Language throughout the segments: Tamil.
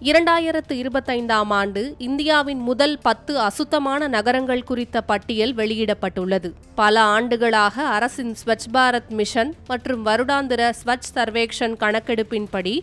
2025ஆம் ஆண்டு இந்தியாவின் முதல் 10 அசுத்தமான நகரங்கள் குறித்த பட்டியல் வெளியிடப்பட்டுள்ளது. பல ஆண்டுகளாக அரசின் ஸ்வச் பாரத் மிஷன் மற்றும் வருடாந்திர ஸ்வச் சர்வேக்ஷன் கணக்கெடுப்பின்படி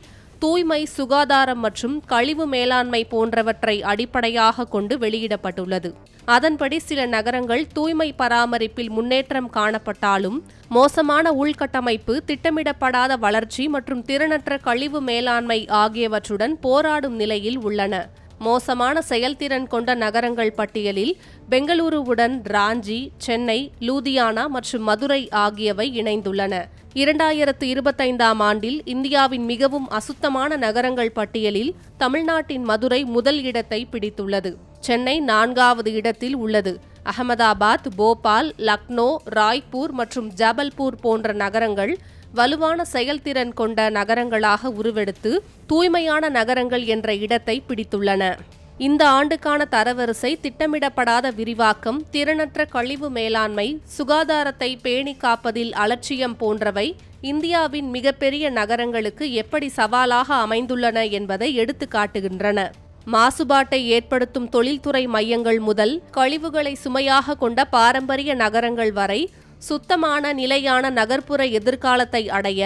தூய்மை, சுகாதாரம் மற்றும் கழிவு மேலாண்மை போன்றவற்றை அடிப்படையாக கொண்டு வெளியிடப்பட்டுள்ளது. அதன்படி சில நகரங்கள் தூய்மை பராமரிப்பில் முன்னேற்றம் காணப்பட்டாலும் மோசமான உள்கட்டமைப்பு, திட்டமிடப்படாத வளர்ச்சி மற்றும் திறனற்ற கழிவு மேலாண்மை ஆகியவற்றுடன் போராடும் நிலையில் உள்ளன. மோசமான செயல்திறன் கொண்ட நகரங்கள் பட்டியலில் பெங்களூருவுடன் ராஞ்சி, சென்னை, லூதியானா மற்றும் மதுரை ஆகியவை இணைந்துள்ளன. 2025ஆம் ஆண்டில் இந்தியாவின் மிகவும் அசுத்தமான நகரங்கள் பட்டியலில் தமிழ்நாட்டின் மதுரை முதல் இடத்தை பிடித்துள்ளது. சென்னை 4வது இடத்தில் உள்ளது. அகமதாபாத், போபால், லக்னோ, ராய்ப்பூர் மற்றும் ஜபல்பூர் போன்ற நகரங்கள் வலுவான செயல்திறன் கொண்ட நகரங்களாக உருவெடுத்து தூய்மையான நகரங்கள் என்ற இடத்தை பிடித்துள்ளன. இந்த ஆண்டுக்கான தரவரிசை திட்டமிடப்படாத விரிவாக்கம், திறனற்ற கழிவு மேலாண்மை, சுகாதாரத்தை பேணி காப்பதில் அலட்சியம் போன்றவை இந்தியாவின் மிகப்பெரிய நகரங்களுக்கு எப்படி சவாலாக அமைந்துள்ளன என்பதை எடுத்து காட்டுகின்றன. மாசுபாட்டை ஏற்படுத்தும் தொழில்துறை மையங்கள் முதல் கழிவுகளை சுமையாக கொண்ட பாரம்பரிய நகரங்கள் வரை சுத்தமான, நிலையான நகர்ப்புற எதிர்காலத்தை அடைய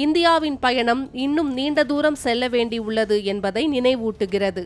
இந்தியாவின் பயணம் இன்னும் நீண்ட தூரம் செல்ல வேண்டியுள்ளது என்பதை நினைவூட்டுகிறது.